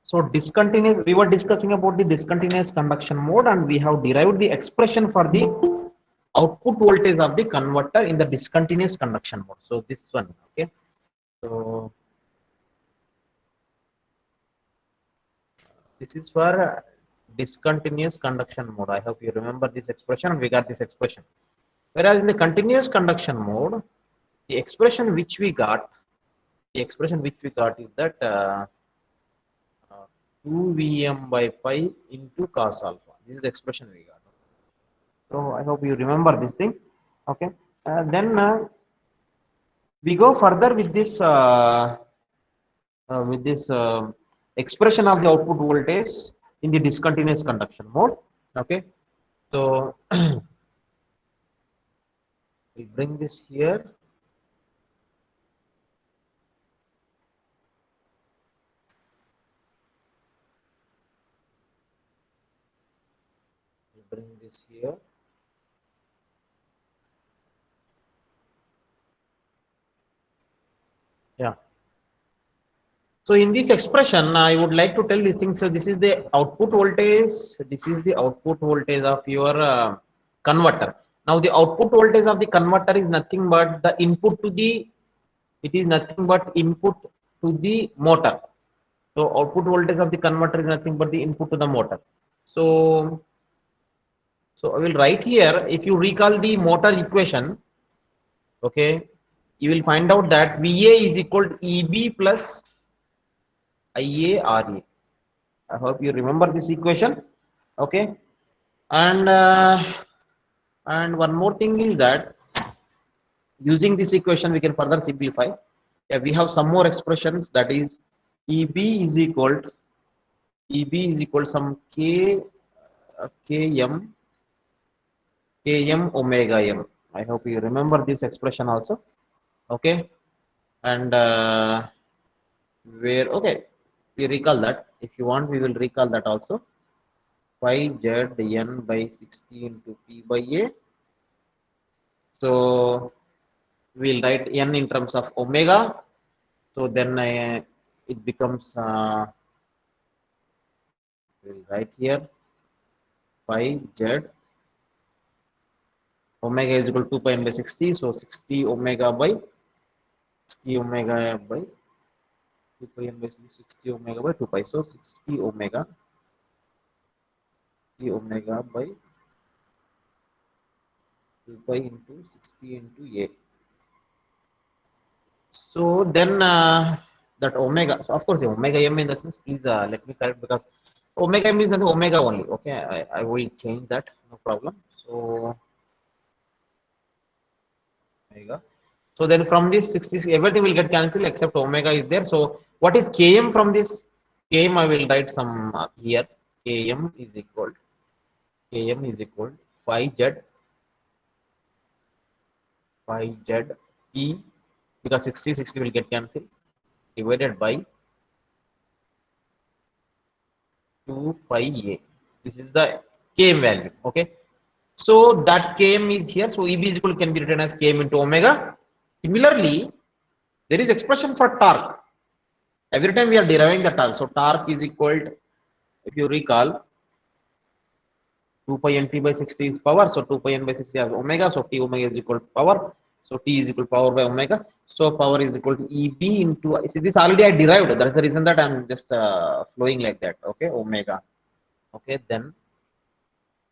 So discontinuous, we were discussing about the discontinuous conduction mode, and we have derived the expression for the output voltage of the converter in the discontinuous conduction mode. So this one, okay. So this is for discontinuous conduction mode. I hope you remember this expression, and we got this expression. Whereas in the continuous conduction mode, the expression which we got, is that 2Vm by pi into cos alpha. This is the expression we got. So I hope you remember this thing. Okay. Then we go further with this expression of the output voltage in the discontinuous conduction mode. Okay. So we bring this here. We bring this here. Yeah. So in this expression, I would like to tell these things. So this is the output voltage. This is the output voltage of your converter. Now the output voltage of the converter is nothing but the input to the. It is nothing but input to the motor. So output voltage of the converter is nothing but the input to the motor. So I will write here. If you recall the motor equation, okay, you will find out that VA is equal to EB plus IARA. I hope you remember this equation. Okay, and one more thing is that using this equation we can further simplify. Yeah, we have some more expressions, that is EB is equal to some K Km omega m. I hope you remember this expression also. Okay, and where, okay, we recall that. If you want, we will recall that also. Phi z n by 60 into p by a. So we'll write n in terms of omega. So then it becomes, we'll write here phi z omega is equal to 2 pi n by 60. So 60 omega by 2 pi n by 60 omega by 2 pi. So 60 omega by 2 pi into 60 into a. So then that omega, so of course omega m in the sense, please let me correct, because omega m is nothing, omega only. Okay, I will change that, no problem. So omega. So then from this 60, everything will get cancelled except omega is there. So what is Km from this? Km I will write some here. Km is equal phi z p, because 60 will get cancelled, divided by 2 pi a. This is the Km value. Okay. So that Km is here. So EB is equal can be written as Km into omega. Similarly, there is expression for torque. Every time we are deriving the torque. So torque is equal to, if you recall, 2 pi nt by 60 is power. So 2 pi n by 60 is omega. So T omega is equal to power. So T is equal to power by omega. So power is equal to EB into, see, this already I derived. That's the reason that I'm just flowing like that. Okay, omega. Okay, then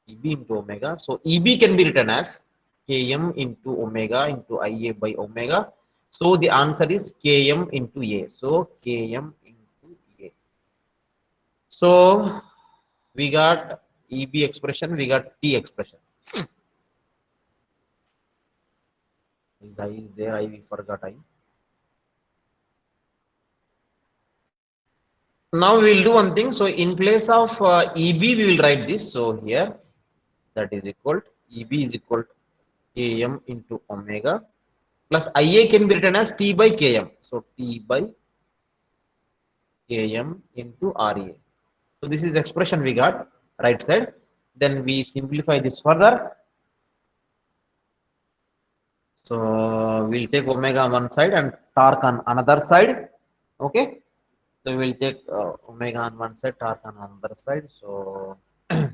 EB into omega. So EB can be written as Km into omega into Ia by omega. So the answer is Km into A. So Km into A. So we got EB expression, we got T expression. Is I is there? I forgot I. Now we will do one thing. So in place of EB, we will write this. So here, that is equal to EB is equal to Km into omega plus Ia can be written as T by Km. So T by Km into Ra. So this is the expression we got right side. Then we simplify this further. So we'll take omega on one side and torque on another side. Okay. So we will take omega on one side, torque on another side. So how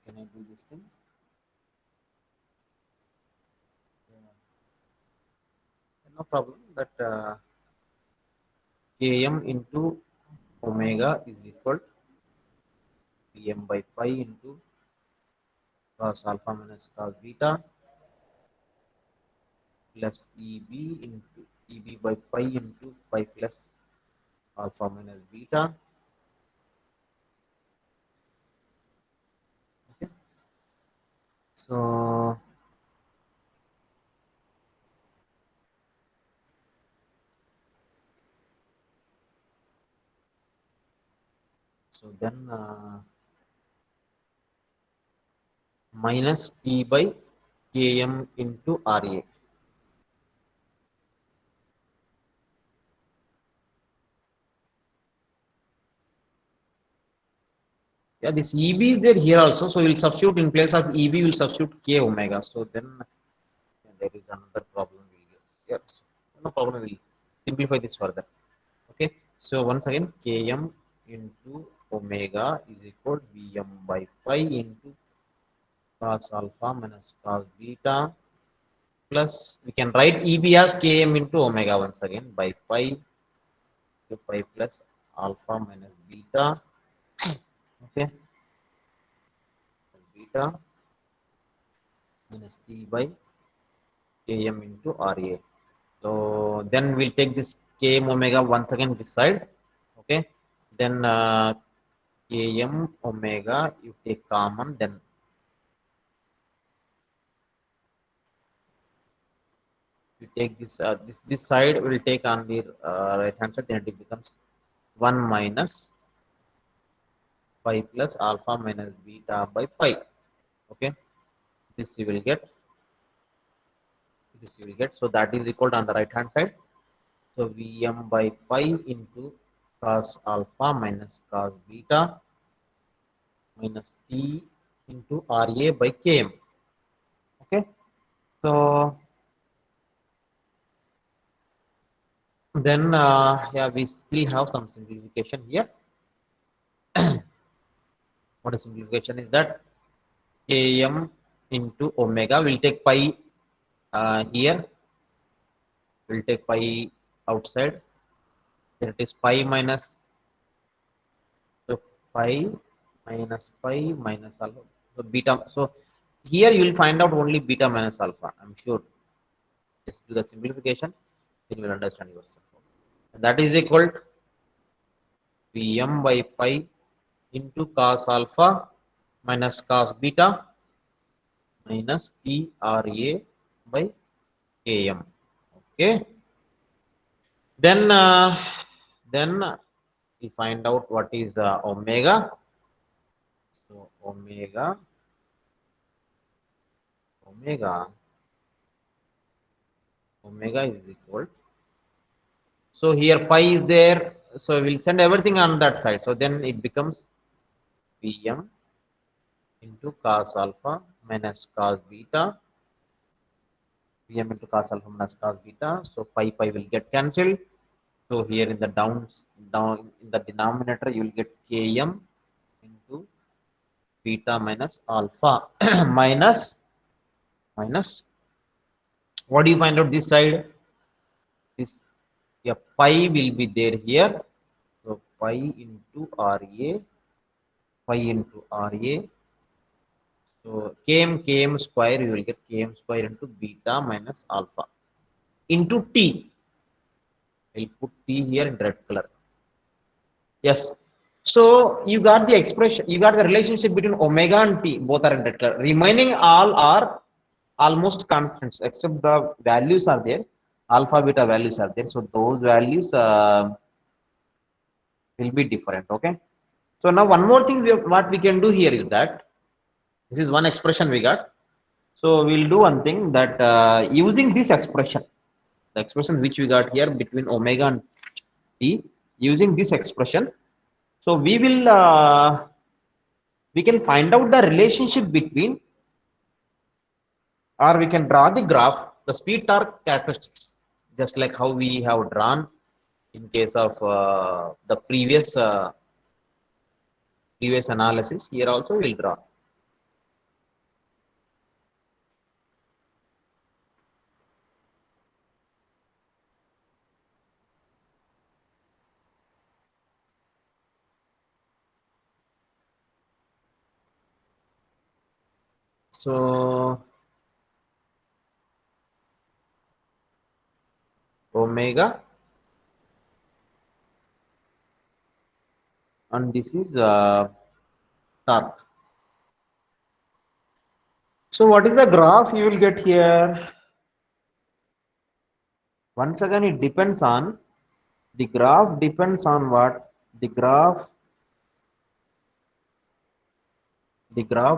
can I do this thing? No problem. But Km into omega is equal to Pm by pi into cos alpha minus cos beta plus Eb into Eb by pi into pi plus alpha minus beta. Okay. So then minus T by Km into Ra. Yeah, this Eb is there here also. So we'll substitute in place of Eb, we'll substitute K omega. So then there is another problem. Yes, no problem. We'll simplify this further. Okay. So once again, Km into omega is equal to Vm by pi into cos alpha minus cos beta plus we can write Eb as Km into omega once again by pi to pi plus alpha minus beta. Okay. Beta minus T by Km into Ra. So then we'll take this Km omega once again this side. Okay. Then Km omega you take common, then you take this side will take on the right hand side, then it becomes 1 minus pi plus alpha minus beta by pi. Okay. This you will get, so that is equal to on the right hand side. So Vm by pi into cos alpha minus cos beta minus T into Ra by Km. Okay. So then yeah, we still have some simplification here. What is simplification is that Km into omega will take pi here, will take pi outside, then it is pi minus, so pi pi minus alpha, so beta. So here you will find out only beta minus alpha, I'm sure. Just do the simplification, then you will understand yourself. And that is equal to Vm by pi into cos alpha minus cos beta minus Tra by Km. Okay. Then we find out what is omega. So omega is equal. So here pi is there. So we'll send everything on that side. So then it becomes Vm into cos alpha minus cos beta. Vm into cos alpha minus cos beta. So pi will get cancelled. So here in the down in the denominator you will get Km into beta minus alpha minus what do you find out this side? This, yeah, pi will be there here. So pi into Ra. So km square you will get km square into beta minus alpha into T. I'll put T here in red color. Yes. So you got the expression, you got the relationship between omega and T, both are in red color. Remaining all are almost constants except the values are there, alpha beta values are there. So those values will be different. Okay. So now one more thing what we can do here is that this is one expression we got. So we'll do one thing that using this expression, the expression which we got here between omega and T, using this expression, so we can find out the relationship between or we can draw the graph, the speed torque characteristics, just like how we have drawn in case of the previous analysis. Here also we'll draw. So omega, and this is torque. So what is the graph you will get here? Once again, it depends on the graph depends on what? The graph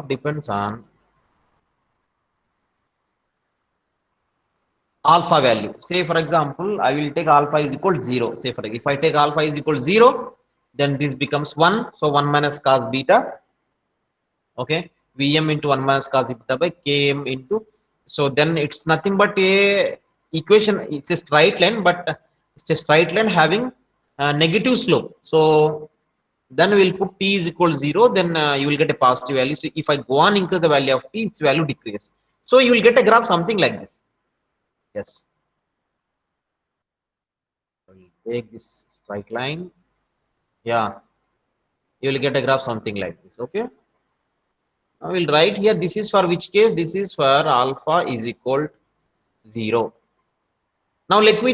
depends on alpha value. Say for example, I will take alpha is equal to 0. Say for if I take alpha is equal to 0, then this becomes 1. So 1 minus cos beta. Okay, Vm into 1 minus cos beta by Km into. So then it's nothing but a equation. It's a straight line, but it's a straight line having a negative slope. So then we'll put t is equal to 0, then you will get a positive value. So if I go on increase the value of t, its value decreases. So you will get a graph something like this. Yes. I will take this straight line. Yeah, you will get a graph something like this. Okay. I will write here. This is for which case? This is for alpha is equal to 0. Now let me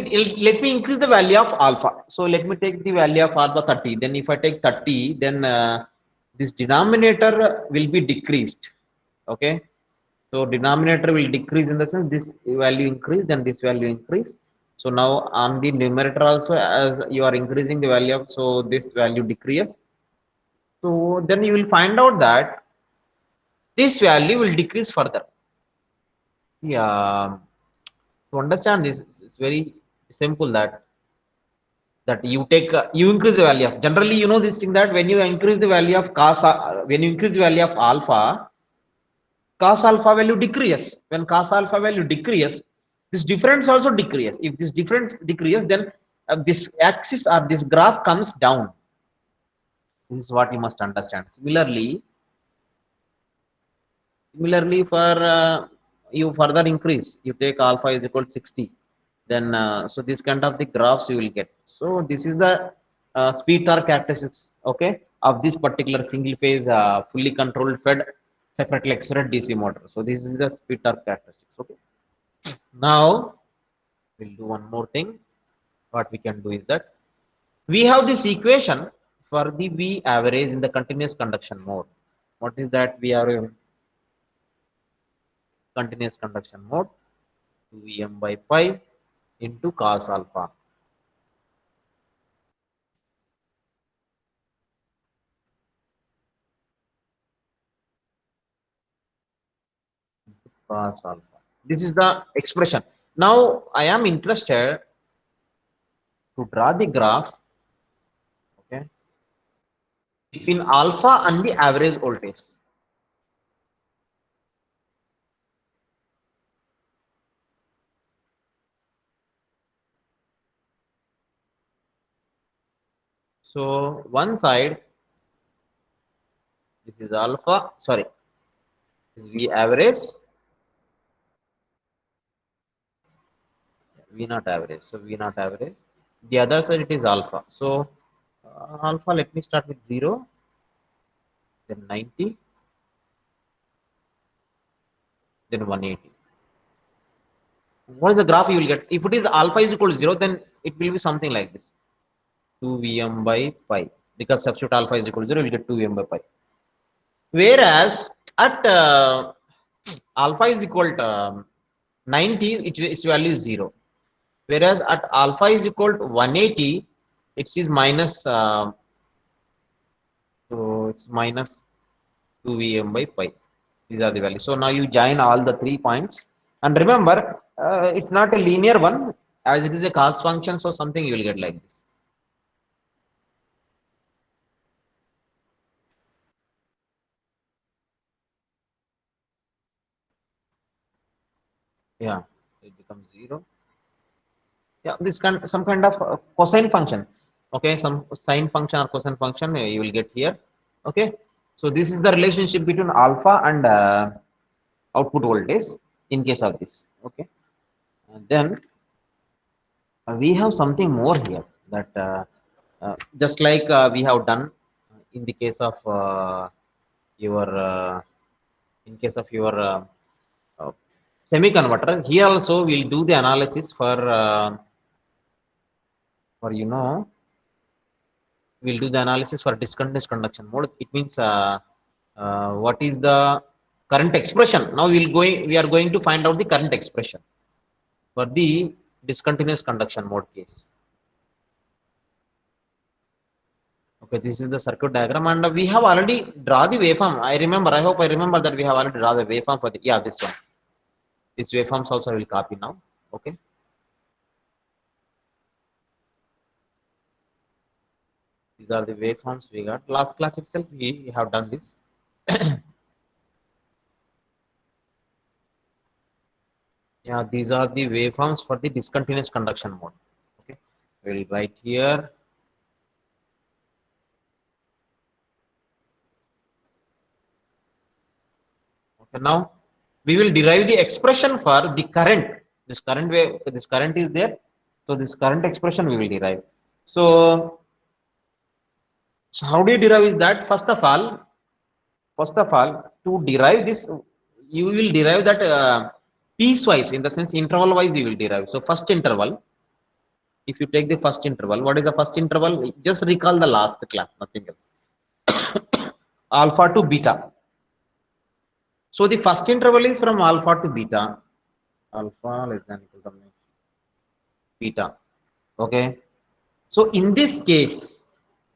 increase the value of alpha. So let me take the value of alpha 30. Then if I take 30, then this denominator will be decreased. Okay. So denominator will decrease in the sense this value increase, then this value increase. So now on the numerator also, as you are increasing the value of, so this value decreases. So then you will find out that this value will decrease further. Yeah. To understand this, it's very simple that you take you increase the value of, generally you know this thing, that when you increase the value of when you increase the value of alpha, cos alpha value decreases. When cos alpha value decreases, this difference also decreases. If this difference decreases, then this axis or this graph comes down. This is what you must understand. Similarly, for you further increase, you take alpha is equal to 60. Then so this kind of the graphs you will get. So this is the speed torque characteristics. Okay, of this particular single phase fully controlled fed separately excited DC motor. So this is the speed torque characteristics. Okay. Now we'll do one more thing. What we can do is that we have this equation for the V average in the continuous conduction mode. What is that? We are in continuous conduction mode, 2Vm by pi into cos alpha. Cos alpha. This is the expression. Now I am interested to draw the graph, okay, between alpha and the average voltage. So one side, this is alpha, sorry, this is V average, V not average. So V not average. The other side it is alpha. So alpha, let me start with 0, then 90, then 180. What is the graph you will get? If it is alpha is equal to 0, then it will be something like this. 2Vm by pi. Because substitute alpha is equal to 0, you will get 2Vm by pi. Whereas at alpha is equal to 90, its value is 0. Whereas at alpha is equal to 180, it is minus, so it's minus 2Vm by pi. These are the values. So now you join all the 3 points. And remember, it's not a linear one, as it is a cos function, so something you will get like this. Yeah, it becomes 0. Yeah, this kind some kind of cosine function. Okay, some sine function or cosine function you will get here. Okay, so this is the relationship between alpha and output voltage in case of this. Okay, and then we have something more here that just like we have done in the case of your in case of your uh, semiconductor. Here also we'll do the analysis for we'll do the analysis for discontinuous conduction mode. It means what is the current expression. Now we are going to find out the current expression for the discontinuous conduction mode case. Okay, this is the circuit diagram, and we have already draw the waveform. I remember. I hope I remember that we have already draw the waveform for the this one. This waveforms also I will copy now. Okay, these are the waveforms we got. Last class itself we have done this. Yeah, these are the waveforms for the discontinuous conduction mode. Okay, we will write here. Okay, now we will derive the expression for the current. This current is there. So this current expression we will derive. So how do you derive is that first of all to derive this you will derive that piecewise in the sense interval wise you will derive. So first interval, if you take the first interval, what is the first interval? Just recall the last class, nothing else. Alpha to beta. So the first interval is from alpha to beta. Alpha less than equal to beta. Okay. So in this case,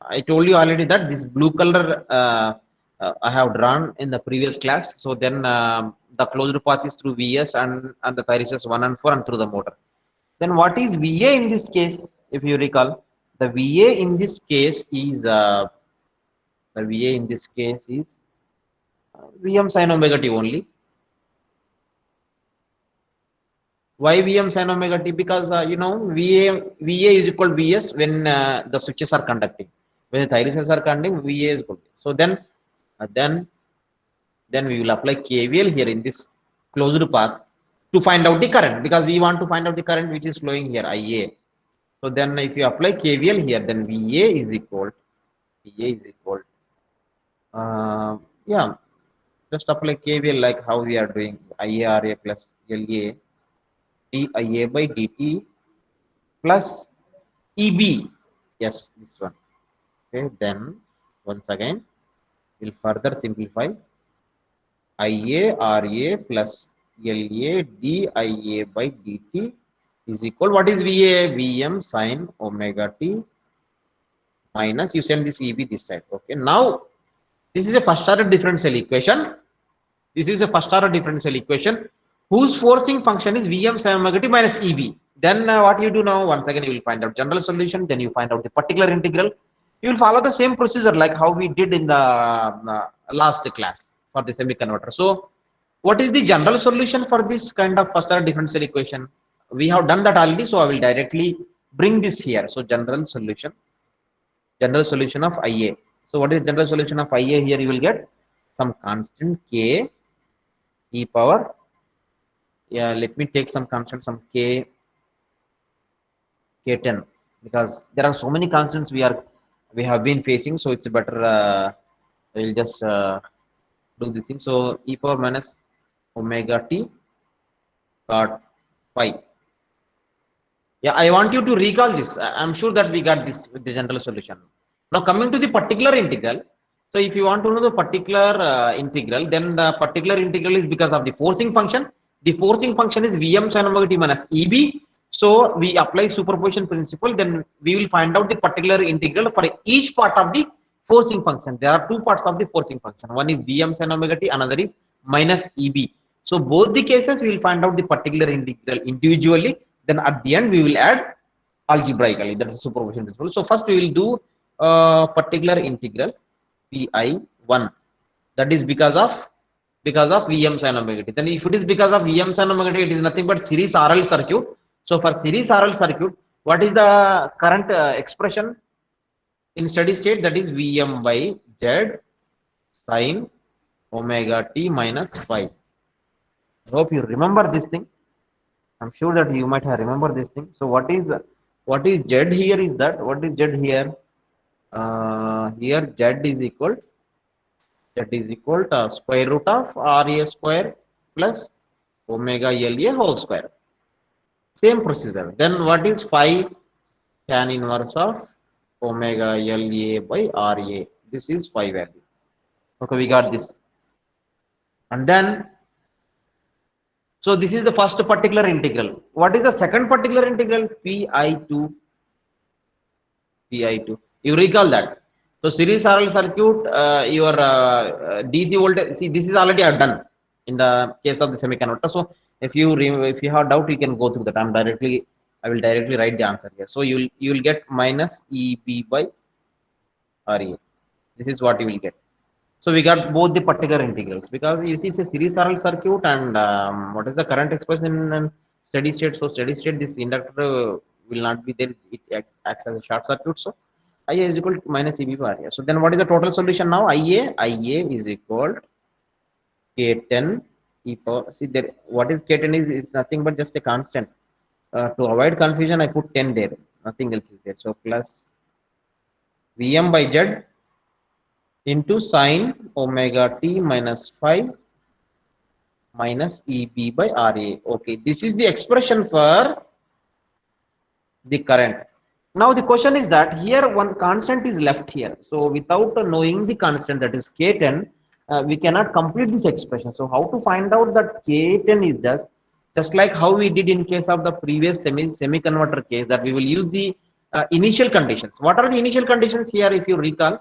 I told you already that this blue color I have drawn in the previous class. So then the closed path is through Vs and the thyristor 1 and 4 and through the motor. Then what is Va in this case? If you recall, the Va in this case is Vm sin omega t only. Why Vm sin omega t? Because Va is equal to Vs when the switches are conducting. When the thyristors are conducting, Va is equal. So uh, then then we will apply KVL here in this closed path to find out the current, because we want to find out the current which is flowing here, IA. So then if you apply KVL here, then VA is equal yeah, just apply KVL like how we are doing, IARA plus LA DIA by DT plus EB. Yes, this one. Okay, then once again we'll further simplify. IARA plus LA DIA by DT is equal. What is VA? VM sine omega t minus, you send this EB this side. Okay, now this is a first order differential equation. This is a first order differential equation whose forcing function is Vm sin omega t minus EB. Then what you do now? Once again, you will find out general solution. Then you find out the particular integral. You will follow the same procedure like how we did in the last class for the semiconductor. So, what is the general solution for this kind of first order differential equation? We have done that already, so I will directly bring this here. So, general solution of IA. So, what is general solution of IA? Here you will get some constant K e power, yeah, let me take some constant, some k10, because there are so many constants we have been facing, so it's better we'll just do this thing. So e power minus omega t cot phi. Yeah, I want you to recall this. I'm sure that we got this with the general solution. Now coming to the particular integral. So if you want to know the particular integral, then the particular integral is because of the forcing function. The forcing function is Vm sin omega t minus Eb. So we apply superposition principle, then we will find out the particular integral for each part of the forcing function. There are two parts of the forcing function. One is Vm sin omega t, another is minus Eb. So both the cases we will find out the particular integral individually. Then at the end we will add algebraically. That is superposition principle. So first we will do particular integral pi1. That is because of because of Vm sin omega t. Then if it is because of Vm sin omega t, it is nothing but series RL circuit. So for series RL circuit, what is the current expression in steady state? That is Vm by Z sin omega t minus phi. I hope you remember this thing. I'm sure that you might have remember this thing. So what is Z here is that what is Z here? Here Z is equal to square root of RA square plus omega LA whole square. Same procedure. Then what is phi? Tan inverse of omega LA by RA. This is phi value. Okay, we got this. And then, so this is the first particular integral. What is the second particular integral? Pi2, Pi2. You recall that. So series RL circuit, your DC voltage. See, this is already done in the case of the semiconductor. So if you have doubt, you can go through that. I will directly write the answer here. So you will get minus EB by RA. This is what you will get. So we got both the particular integrals because you see it's a series RL circuit and what is the current expression in steady state? So steady state, this inductor will not be there. It acts as a short circuit. So IA is equal to minus EB by RA. So then what is the total solution now? IA is equal to K10 e power. See there, what is K10 is nothing but just a constant. To avoid confusion, I put 10 there. Nothing else is there. So plus Vm by Z into sine omega t minus phi minus EB by RA. Okay, this is the expression for the current. Now the question is that here one constant is left here. So without knowing the constant, that is K10, we cannot complete this expression. So how to find out that K10 is just like how we did in case of the previous semiconductor case, that we will use the initial conditions. What are the initial conditions here? If you recall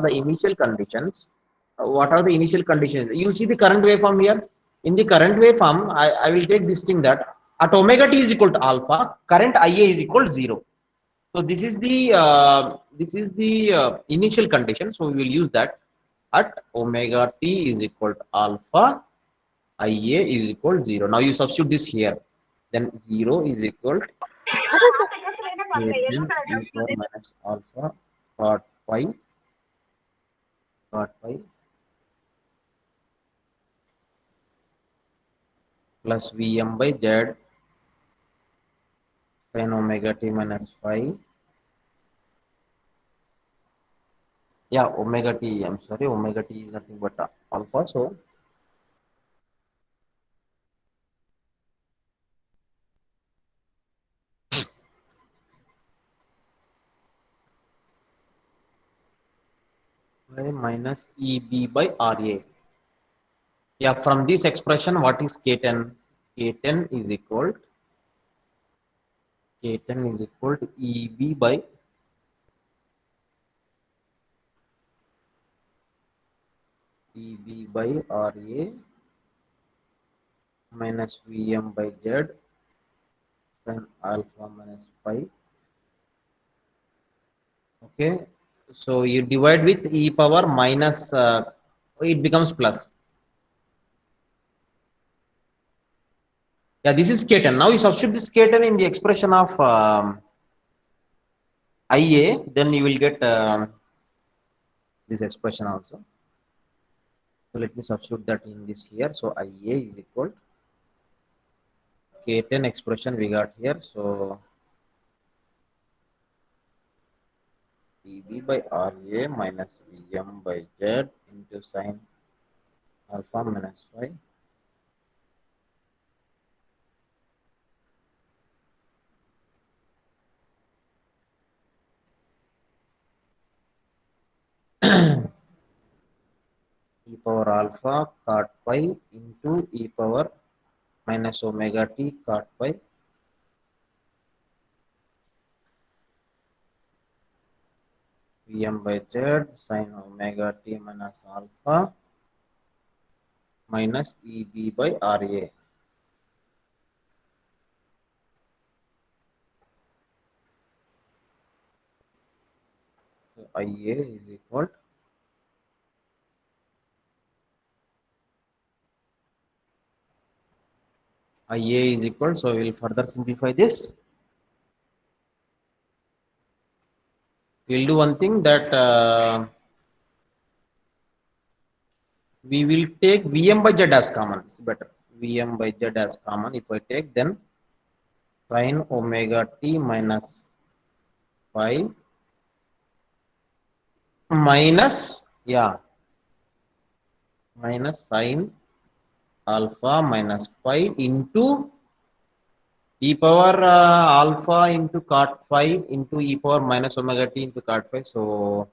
the initial conditions, what are the initial conditions? You will see the current waveform here. In the current waveform, I will take this thing that at omega t is equal to alpha, current IA is equal to 0. So this is the initial condition. So we will use that at omega t is equal to alpha, IA is equal to 0. Now you substitute this here. Then 0 is equal to K10 e power minus alpha cot pi plus Vm by Z sin omega t minus phi. Yeah, omega t. I'm sorry, omega t is nothing but alpha. So minus EB by RA. Yeah, from this expression, what is K10? K10 is equal to EB by RA minus Vm by Z sin alpha minus phi. Okay, so you divide with e power minus, it becomes plus. Yeah, this is K10. Now you substitute this K10 in the expression of IA, then you will get this expression also. So let me substitute that in this here. So IA is equal to K10 expression we got here. So EB by RA minus Vm by Z into sin alpha minus phi. E power alpha cot pi into e power minus omega t cot pi Vm by Z sin omega t minus alpha minus EB by RA. So IA is equal IA is equal, so we will further simplify this. We'll do one thing that we will take Vm by Z as common. It's better. Vm by Z as common. If I take, then sin omega t minus phi minus, yeah, minus sin alpha minus phi into e power alpha into cot phi into e power minus omega t into cot phi. So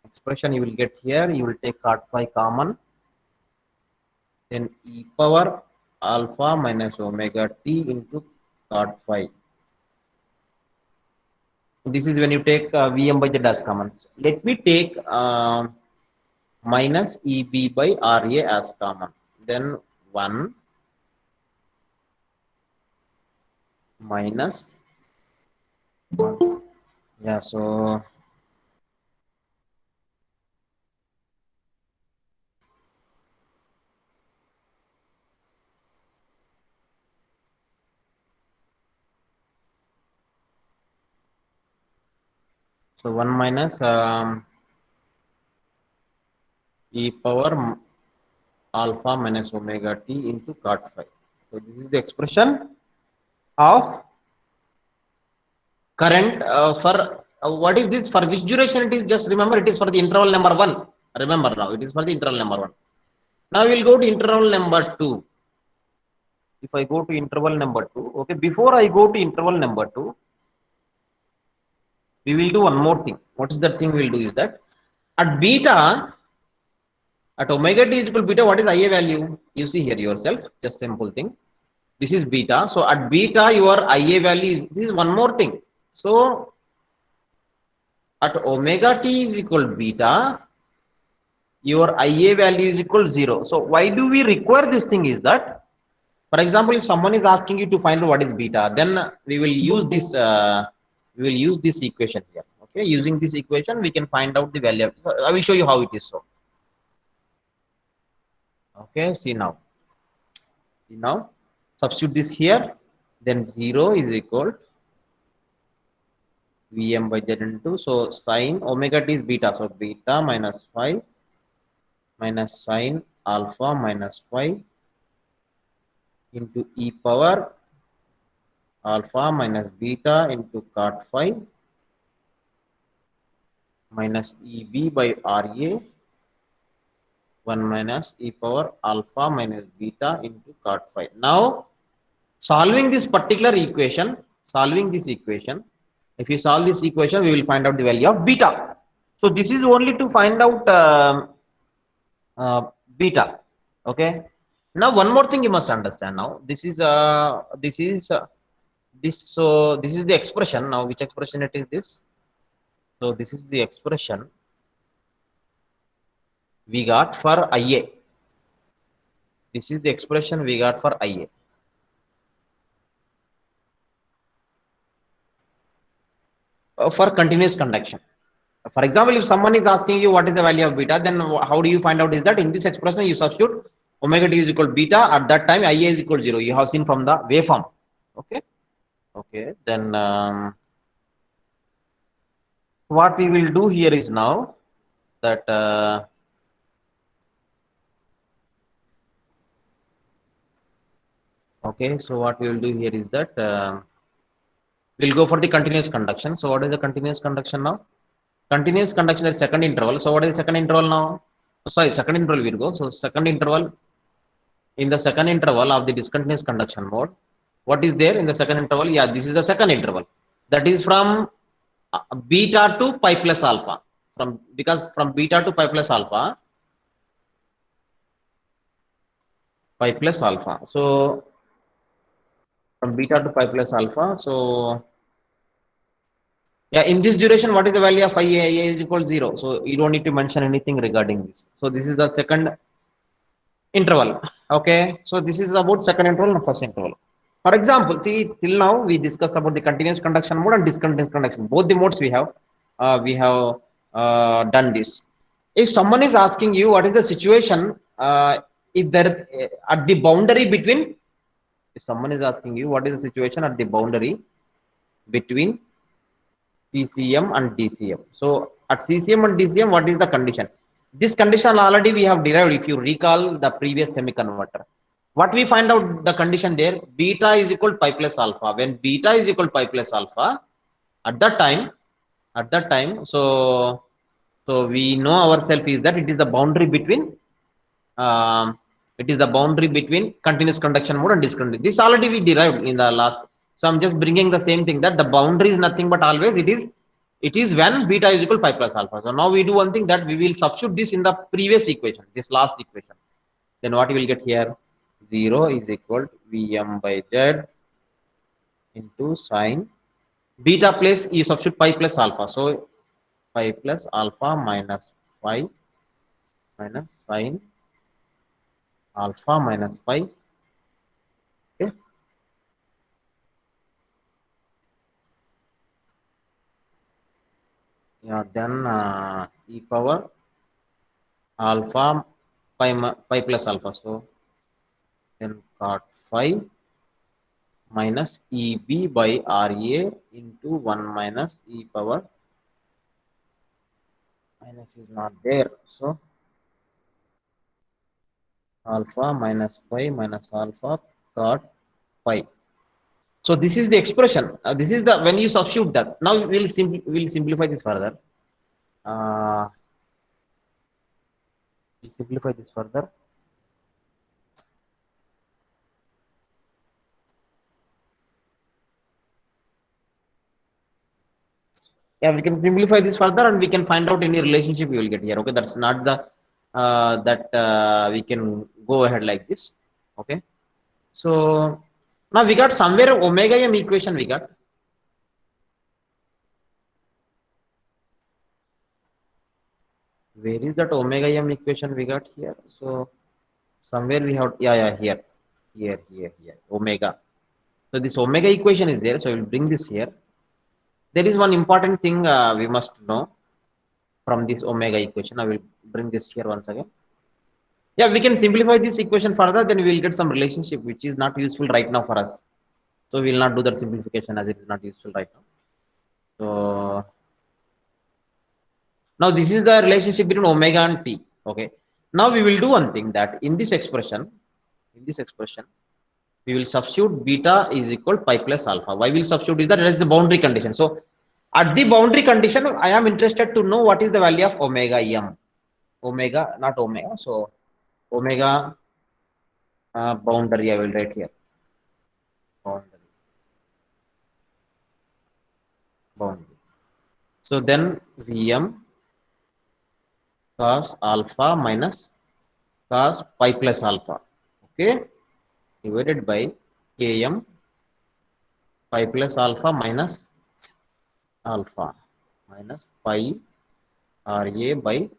expression you will get here, you will take cot phi common, then e power alpha minus omega t into cot phi. This is when you take Vm by Z as common. Let me take minus Eb by Ra as common. Then 1 minus 1. Yeah, so 1 minus e power alpha minus omega t into cot phi. So this is the expression of current for what is this, for which duration it is, just remember it is for the interval number 1. Remember, now it is for the interval number 1. Now we will go to interval number 2. If I go to interval number 2, okay, before I go to interval number 2, we will do one more thing. What is that thing we will do is that at beta, at omega t is equal to beta, what is IA value? You see here yourself, just simple thing. This is beta. So at beta, your IA value is, this is one more thing. So at omega t is equal to beta, your IA value is equal to 0. So why do we require this thing is that, for example, if someone is asking you to find out what is beta, then we will use this equation here. Okay, using this equation, we can find out the value. So I will show you how it is. So, okay, see now. See now, substitute this here. Then 0 is equal Vm by Z into, so sine omega t is beta. So beta minus 5 minus sine alpha minus 5 into e power alpha minus beta into cot phi minus Eb by Ra 1 minus e power alpha minus beta into cot phi. Now solving this particular equation, if you solve this equation, we will find out the value of beta. So this is only to find out beta. Okay. Now one more thing you must understand. Now this is the expression. Now which expression it is this? So this is the expression we got for IA. This is the expression we got for IA. For continuous conduction. For example, if someone is asking you what is the value of beta, then how do you find out is that in this expression you substitute omega t is equal to beta. At that time, IA is equal to 0. You have seen from the waveform. Okay. Okay. Then what we will do here is now that okay. So what we will do here is that we'll go for the continuous conduction. So what is the continuous conduction now? Continuous conduction is second interval. So what is the second interval now? Sorry, second interval will go. So second interval, in the second interval of the discontinuous conduction mode, what is there in the second interval? Yeah, this is the second interval. That is from beta to pi plus alpha. Because from beta to pi plus alpha, pi plus alpha. So from beta to pi plus alpha. So yeah, in this duration, what is the value of IA? IA is equal to 0. So you don't need to mention anything regarding this. So this is the second interval. Okay, so this is about second interval and first interval. For example, see, till now we discussed about the continuous conduction mode and discontinuous conduction. Both the modes we have done this. If someone is asking you what is the situation if there at the boundary between if someone is asking you what is the situation at the boundary between CCM and DCM. So at CCM and DCM, what is the condition? This condition already we have derived if you recall the previous semiconductor. What we find out the condition there, beta is equal to pi plus alpha. When beta is equal to pi plus alpha, at that time, so we know ourselves is that it is the boundary between um, continuous conduction mode and discontinuous. This already we derived in the last. So I'm just bringing the same thing that the boundary is nothing but always it is when beta is equal to pi plus alpha. So now we do one thing that we will substitute this in the previous equation, this last equation. Then what we will get here? 0 is equal to Vm by Z into sine beta place you substitute pi plus alpha. So pi plus alpha minus phi minus sine alpha minus pi. Okay. Yeah, then e power alpha pi plus alpha. So then cot phi minus EB by RA into 1 minus e power minus is not there. So alpha minus pi minus alpha cot phi. So this is the expression. This is the when you substitute that. Now we'll simplify this further. Uh, we'll simplify this further. Yeah, we can simplify this further and we can find out any relationship we will get here. Okay, that's not the that we can go ahead like this. Okay, so now we got somewhere omega m equation we got. Where is that omega m equation we got here? So somewhere we have, yeah, here omega. So this omega equation is there, so we'll bring this here. There is one important thing we must know from this omega equation. I will bring this here once again. Yeah, we can simplify this equation further, then we will get some relationship which is not useful right now for us. So we will not do that simplification as it is not useful right now. So now this is the relationship between omega and t. Okay. Now we will do one thing that in this expression, we will substitute beta is equal to pi plus alpha. Why we will substitute is that it is the boundary condition. So at the boundary condition, I am interested to know what is the value of omega m. Omega, not omega. So omega boundary I will write here. Boundary. Boundary. So then Vm cos alpha minus cos pi plus alpha. Okay. Divided by Km pi plus alpha minus alpha minus pi Ra by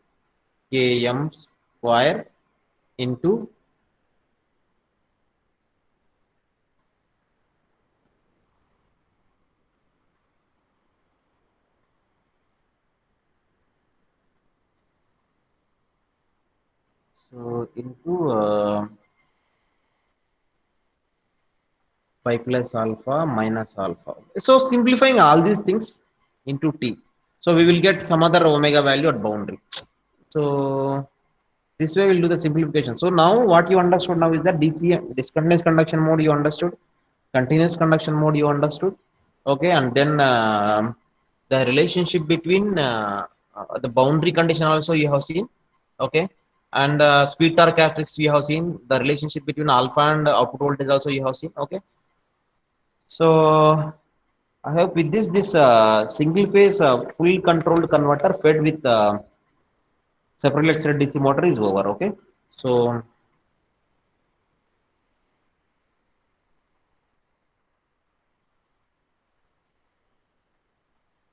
Km square into pi plus alpha minus alpha. So simplifying all these things into t. So we will get some other omega value at boundary. So this way we'll do the simplification. So now what you understood now is that DCM, discontinuous conduction mode you understood, continuous conduction mode you understood. Okay, and then the relationship between the boundary condition also you have seen. Okay, and speed torque characteristics you have seen. The relationship between alpha and output voltage also you have seen. Okay, so I hope with this single phase full controlled converter fed with separately excited DC motor is over. Okay, so